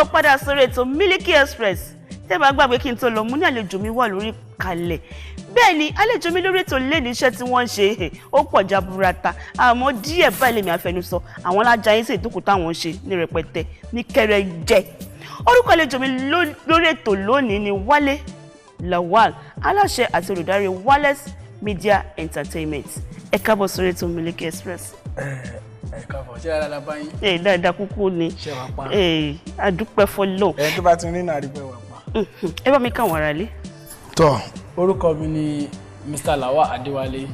káàbọ̀ padà sórí ètò Miliki Express. Tẹ́ bá gbàgbé kí n tó lọ mú ní àlejò mi wà lórí kalẹ̀. Bẹ́ẹ̀ ni àlejò mi lórí ètò lé ní iṣẹ́ tí wọ́n ń ṣe ó pọ̀ jaburata àmọ́ díẹ̀ báyìí lèmi àfẹnusọ àwọn alájà yín sì ìdúkù táwọn ń ṣe ní rẹpẹtẹ ní kẹrẹjẹ. Orúkọ àlejò mi lórí ètò lónìí ni Wálé Lawal, aláṣẹ àti olùdarí Wales Media Entertainment. Ẹ káàbọ̀ sórí ètò Miliki Express. Káàbọ̀ ṣé ara la bá yín. Dáadáa kúkú ni. Ṣé wàá pa. Adúpẹ́ fọlọ́. Tó bá ti rí náà rí pé wàá pa. Ẹ bá mi káwọn ará lé. Tọ́ orúkọ mi ni Mr. Lawal Adewale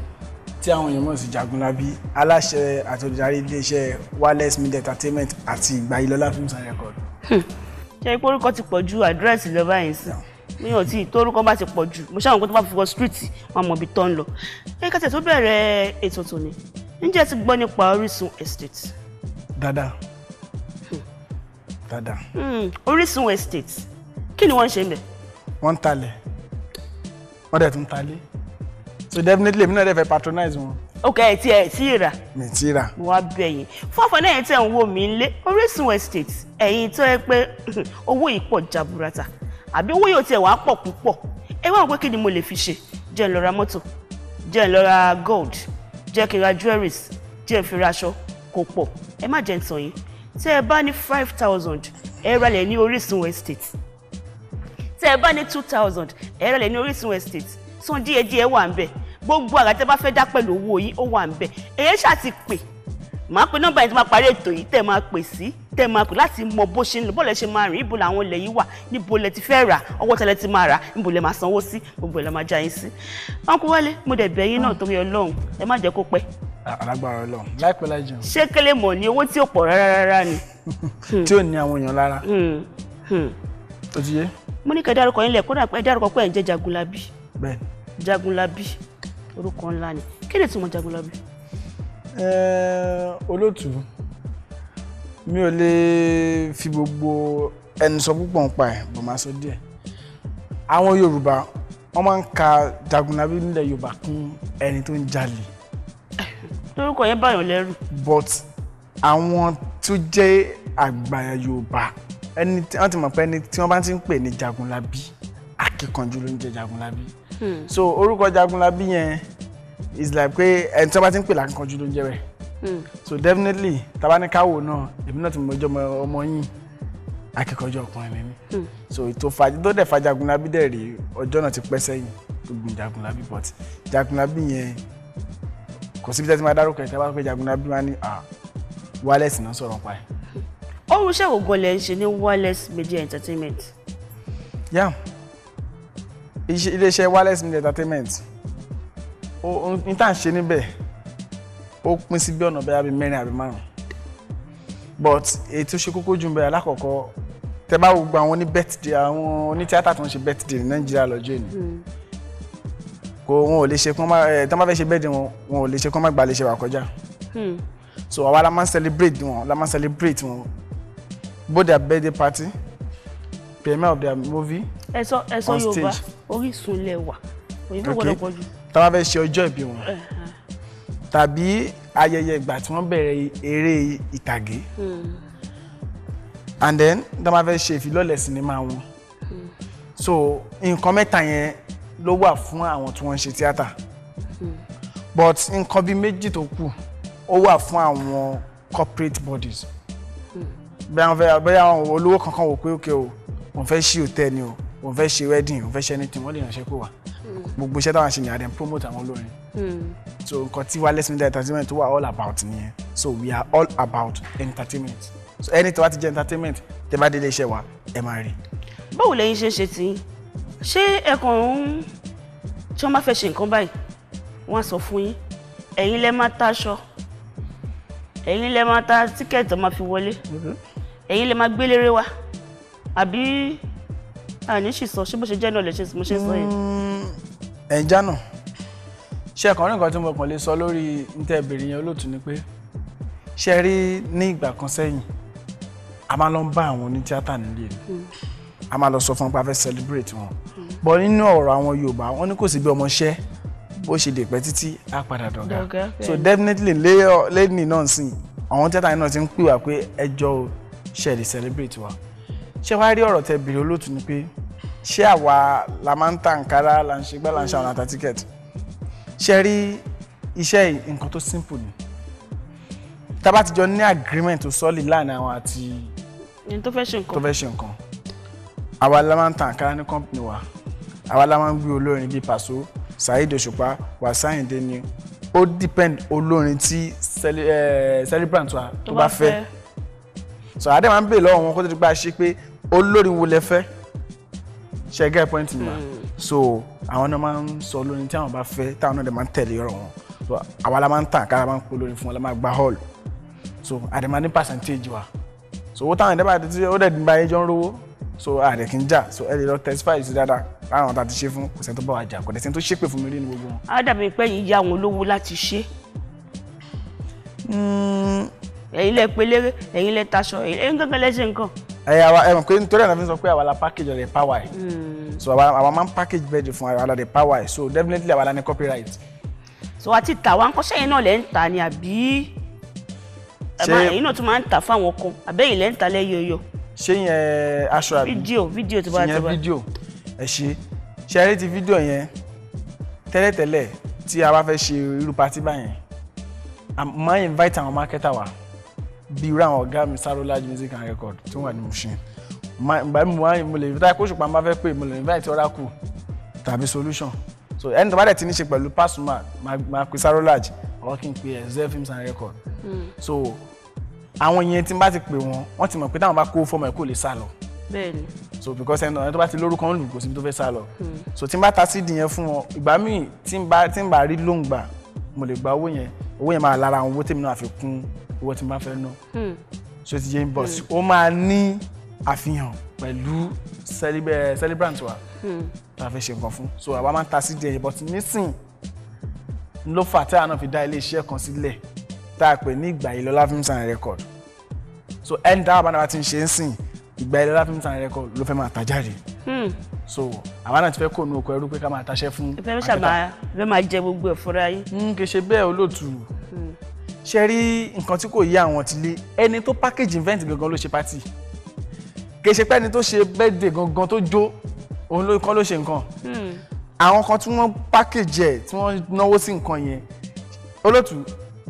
tí àwọn èèyàn mọ̀ sí Jagunlabi, aláṣẹ àti olùdarí iléeṣẹ́ Wales Media Entertainment àti Ìgbàyílọ́lá Films and Record. Ṣé ipò orúkọ ti pọ̀ ju àdírẹ́sì lọ báyìí sí? Mi ò tí tó orúkọ bá ti pọ̀ jù mo ṣáwọn kó tó bá fi wọ street wọn mọ̀ ibi tó ń lọ. Ẹ ká tẹ̀ tó bẹ̀rẹ̀ ètò tòní. Ǹjẹ́ ti gbọ́ nípa Orísun Estate? Dáadáa. Orísun Estate. Kí ni wọ́n ń ṣe ńbẹ̀? Wọ́n ń talẹ̀. Wọ́n dẹ̀ tún talé. So definitely èmi náà dẹ̀ fẹ́ patronize wọn. Okay, tí ẹ tí rà. Mi ti rà. Mo wá bẹ̀ yín. Fún àǹfààní ẹ̀yin tẹ́ ń wò mí nílé, Orísun Estate, ẹ̀yin tó yẹ pé owó yìí pọ̀ jaburata. Àbí owó yóò tiẹ̀ wá pọ̀ púpọ̀. Ẹ wá wò pé kí ni mo lè fi ṣe? Jẹ́ n lọ ra mọ́tò, jẹ́ n lọ ra gold, jẹ́ kí n ra jewelries, jẹ́ n fi ra aṣọ kò pọ̀. Ẹ má jẹ́ n tàn yín. Tẹ́ ẹ bá ní 5,000, ẹ ra lẹ̀ ní Orísun Estate. Tẹ́ ẹ bá ní 2,000, ẹ ra lẹ̀ ní Orísun Estate. San díẹ̀díẹ̀ wà ń bẹ̀. Gbogbo àrà tẹ́ bá fẹ́ dá pẹ̀lú owó yìí ó wà ń bẹ̀. Èyí ṣáà ti pè. Màá pe nọ́mbà yìí tó máa parí ètò yìí tẹ́ máa pè sí. Tẹ́ máa pè láti mọ bó ṣe ń lọ, bó lẹ ṣe máa rìn, ibo làwọn ilẹ̀ yìí wà, níbo lẹ ti fẹ́ rà, ọwọ́ tẹ́lẹ̀ ti máa rà, níbo lẹ máa sanwó sí, gbogbo ẹ̀ lẹ máa já yín sí. Uncle Wálé, mo dẹ̀ bẹ̀ yín náà torí Ọlọ́run, ẹ má jẹ́ kó pẹ́. Alágbára Ọlọ́run láìpẹ́ láì jẹun. Ṣé kélé mọ̀ ní owó tí ò pọ̀ rárá ni? Tí ò ní àwọn èèyàn lára. Tó ti yé. Mo ní kẹ́ dárúkọ yín lẹ̀ kódà pé dárúkọ pé ẹ̀ ń jẹ́ Jagunlabi. Bẹ́ẹ̀ni. Jagunlabi orúkọ ńlá ni. Kí ni ìtumọ̀ Jagunlabi? Olóòtú mi ò lè fi gbogbo ẹnu sọ púpọ̀ nípa ẹ̀ bọ̀ máa sọ díẹ̀. Àwọn Yorùbá wọ́n máa ń ka Jagunlabi nílẹ̀ Yorùbá kún ẹni tó ń jalè. Lórúkọ yẹn báyọ̀ lẹ́rù. But àwọn tó jẹ́ àgbà Yorùbá ẹni tí wọ́n ti mọ̀ pé ẹni tí wọ́n bá ti ń pè ní Jagunlabi akíkanjú ló ń jẹ́ Jagunlabi. So orúkọ Jagunlabi yẹn is like pé ẹni tí wọ́n bá ti ń pè lákíkanjú ló ń jẹ́ bẹ́ẹ̀. So definitely tabanikawo náà èmi náà ti mọ ọjọ́ ọmọ yín akíkanjú ọkùnrin mi. So ètò tó dẹ̀ fa Jagunlabi dẹ̀ rí ọjọ́ náà ti pẹ́ sẹ́yìn tó gbin Jagunlabi but Jagunlabi yẹn kò síbi tẹ́tí máa dárúkọ ẹ̀ tí a bá pé Jagunlabi wá ní Wales náà sọ̀rọ̀ pa ẹ̀. Ọrùn iṣẹ́ wo gan lẹ ń ṣe ní Wales Media Entertainment? Iléeṣẹ́ Wales Media Entertainment ní tá à ń ṣe níbẹ̀ ó pín sí bí ọ̀nà bẹ́ẹ̀ bí mẹ́rin àbí márùn-ún but èyí tó ṣe kókó jù ń bẹ alákọ̀ọ́kọ́ tẹ́ bá gbogbo àwọn ní birthday àwọn onítíátà tó ń ṣe birthday ní Nàìjíríà lọ́jọ́ ìní kò wọn ò lè ṣe kí wọ́n máa tí wọ́n bá fẹ́ ṣe birthday wọn ò lè ṣe kí wọ́n máa gbà lè ṣe wà kọjá so àwa la máa ń celebrate wọn both their birthday party premiere of their movie on stage. Yorùbá Orísun ilé wa òyìnbó gbọ́dọ̀ pọ̀ jù. Tá bá fẹ́ ṣe ọjọ́ ìbí wọn tàbí ayẹyẹ ìgbà tí wọ́n bẹ̀rẹ̀ eré ìtàgé and then tá bá fẹ́ ṣe ìfilọ́lẹ̀ sinimá wọn so nǹkan mẹ́ta yẹn ló wà fún àwọn tí wọ́n ń ṣe tíátà but nǹkan bíi méjì tó kù ó wà fún àwọn corporate bodies bẹ́ẹ̀ àwọn olówó kankan wò pé òkè o wọ́n fẹ́ ṣí hòtẹ́ẹ̀lì ni o wọ́n fẹ́ ṣe wedding wọ́n fẹ́ ṣe anything wọ́n lè ránṣẹ́ kó wà gbogbo iṣẹ́ táwọn ṣe ní àdéhùn promote àwọn olórin so nǹkan tí Wales Media Entertainment wà all about nìyẹn so we are all about entertainment so ẹni tí wàá ti jẹ́ entertainment tẹ́ bá délé iṣẹ́ wa ẹ máa rí. Báwo lẹ́yìn ṣe tí ṣé ẹ̀kan tí wọ́n bá fẹ́ ṣe nǹkan báyìí wọ́n á sọ fún yín ẹ̀yin lẹ máa ta aṣọ ẹ̀yin lẹ máa ta tíkẹ́ẹ̀tì tó máa fi wọlé ẹ̀yin lẹ máa gbélére wa àbí àní sì sọ ṣé bó ṣe jẹ́ náà lè ṣe mo ṣe sọ yẹn. ẹ̀já náà ṣe ẹ̀kan rí nǹkan tí mo kàn lè sọ lórí níta ìbéèrè yẹn olóòtú ni pé ṣe rí ní ìgbà kan sẹ́yìn a máa lọ bá àwọn onítíátà nílé a máa lọ sọ fún wọn pé a fẹ́ celebrate wọn bọ́ nínú ọ̀rọ̀ àwọn Yorùbá wọn ní kò sí bí ọmọọṣẹ́ bó ṣe dè pẹ́ títí á padà dọ̀gá so definitely lẹ́yìn náà sìn àwọn tíátà náà ti ń pè wá pé ẹjọ́ ṣe lè celebrate wa ṣé wàá rí ọ̀rọ̀ tẹ bèrè olóòtú ni pé ṣé àwa la máa ń ta Ankara la ń ṣe gbá la ń ṣe àwọn ata tíkẹ́ẹ̀tì ṣe rí iṣẹ́ nǹkan tó simple ni tá bá ti jọ ní agreement tó solid láàrin àwọn àti ẹni tó fẹ́ ṣe nǹkan àwa la máa ń ta Ankara ní company wa àwa la máa ń gbé olórin bíi Paso Saheed Òṣùpá Wasiu Ayinde ni ó depend olórin tí celebrant wa tó bá fẹ́ so àdé máa ń bèèrè lọ́wọ́ wọn kó tó di pé a ṣe pé olórin wo lẹ fẹ́ ṣe get point mi so àwọn náà máa ń sọ olórin tí àwọn bá fẹ́ táwọn náà dẹ̀ máa ń tẹ̀lé ọ̀rọ̀ wọn so àwa la máa ń tàn kára máa ń pè olórin fún wọn la máa gba hall so àdé máa ní percentage wa so owó táwọn ẹ̀dẹ́gbà tí ó dẹ̀ nígbà ẹjọ́ ń rówó so àdé kì í jà so ẹ lè lọ testify sí dáadáa láwọn tá a ti ṣe fún kò sẹ́ni tó bá wa jà kò dẹ̀ sẹ́ni tó ṣépè fún mi rí ní gbogbo wọn. á dàbí pé yìí yá wọn lówó láti ṣe ẹ̀yin lẹ pelére ẹ̀yin lẹ taṣọ ẹ̀yin gángan lẹ ṣe nǹkan. ẹ mọ̀ pé nítorí ẹ̀ náà fi sọ pé àwa la package ọ̀rẹ́ power ẹ̀ so àwa máa ń package birthday fún àwa la the power ẹ̀ so definitely àwa la ní copyright. so àti tàwa ń kọ́ṣẹ́ yẹn náà lẹ́ ń ta ni àbí ẹ̀yin náà tún máa ń tà fáwọn kan àbẹ́yìn lẹ́ ń ta lẹ́yọ̀yọ̀. ṣé yẹn aṣọ àbí fídíò tó bá ṣe yẹn fídíò ẹ ṣe eré ti fídíò yẹn tẹ́lẹ̀tẹ́lẹ̀ tí a bá fẹ́ ṣe irú party báyẹn máa invite àwọn marketer wa bí irú àwọn ọ̀gá mi Sarolage music and record tí wọ́n wà ní Mushin mo lè invite kó ṣùpá máa fẹ́ pé mo lè invite Oracle tàbí Solution so ẹni tó bá dẹ̀ ti ní ṣe pẹ̀lú Pasuma máa pe Sarolage or kí n pe Excel films and record so àwọn yẹn tí n bá ti pè wọ́n ti mọ̀ pé táwọn bá kó fọ́ọ̀mù ẹ̀ kó lè sá lọ bẹ́ẹ̀ni so because ẹni tó bá ti lórúkọ ń lù kò síbi tó fẹ́ sá lọ so tí n bá ta CD yẹn fún wọn ìgbà míì tí n bá rí lóhùn gbà mo lè gba owó yẹn máa lára àwọn owó tèmi náà fi kún owó tí n bá fẹ́ ná so ti yé bọ̀ sí ó máa ní àfihàn pẹ̀lú celebrant wa tá a fẹ́ ṣe nǹkan fún so àwa máa ń ta CD yẹn but nísìn ló fà tí àwọn náà fi dá ilé iṣẹ́ kan sílẹ̀ tá a pè ní Ìgbàyèlọ́lá films and record so ẹni táwọn bá náà ti ń ṣe ń sìn Ìgbàyèlọ́lá films and record ló fẹ́ máa ta jáde so àwa náà ti fẹ́ kó nu oko ẹrú pé ká máa taṣẹ́ fún akẹ́kọ̀ọ́ fẹ́ máa jẹ gbogbo ẹ̀ fúnra yín. kì í ṣe bẹ́ẹ̀ olóòtú ṣe rí nǹkan tí kò yé àwọn ti lé ẹni tó package event gangan ló ṣe party kì í ṣe pé ẹni tó ṣe birthday gangan tó jó òun ló kọ́ ló ṣe nǹkan àwọn kan tí wọ́n package ẹ̀ tí wọ́n náwó sí nǹkan yẹn olóòtú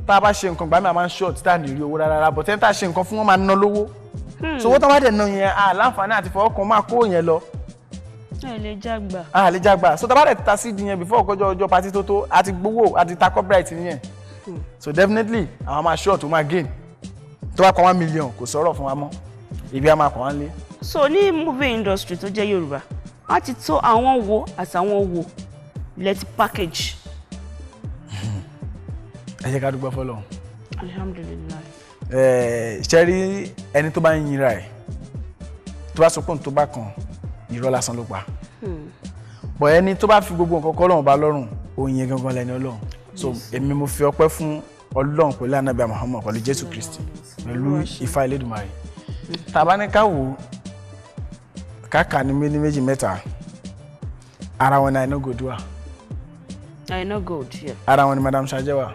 tá a bá ṣe nǹkan gbàmí a máa ń short tá a lè rí owó rárá but ẹni tá a ṣe nǹkan fún wọn máa ná lówó so owó tó bá dẹ̀ ná yẹn láǹfààní àti fọwọ́kan máa kó yẹn lọ lè jágbà so tá a bá dẹ̀ ta CD yẹn before ọjọ́ party tó àti gbowó àti ta copyright yẹn so definitely àwọn máa short ó máa gain tó bá pa 1 million kò sọ̀rọ̀ fún wa mọ́ ibi a máa kàn wá lé. so ní movie industry tó jẹ́ Yorùbá wọ́n ti tó àwọn wo àtàwọn wo let package. ẹ jẹ́ ká dúpẹ́ fọ́lọ́run. alhamdulilayi. ṣe rí ẹni tó bá ń yinra ẹ̀ tó bá sọ pé tó bá kàn irọ́ lásán ló pa bọ̀ ẹni tó bá fi gbogbo nǹkan kọ́ Ọlọ́run bá lọ́rùn òun yẹn gangan lẹ́ni Ọlọ́run so èmi mo fi ọpẹ́ fún Ọlọ́run pẹ̀lú Ànábì Muhammad pẹ̀lú Jésù Kristi pẹ̀lú Ifá Elédùmarè tàbá ní ká wò káàkà ní méjì mẹ́ta ara wọn ni Àìná Gold wà ara wọn ni Madam Sajẹ wà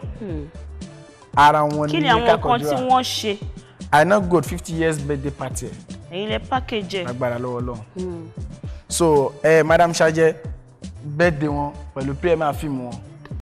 ara wọn ni kí ni àwọn nǹkan tí wọ́n ṣe Àìná Gold 50 years birthday party ẹ̀yin lẹ package ẹ̀ agbára lọ́wọ́ Ọlọ́run so Madam Sajẹ birthday wọn pẹ̀lú pma fíìmù wọn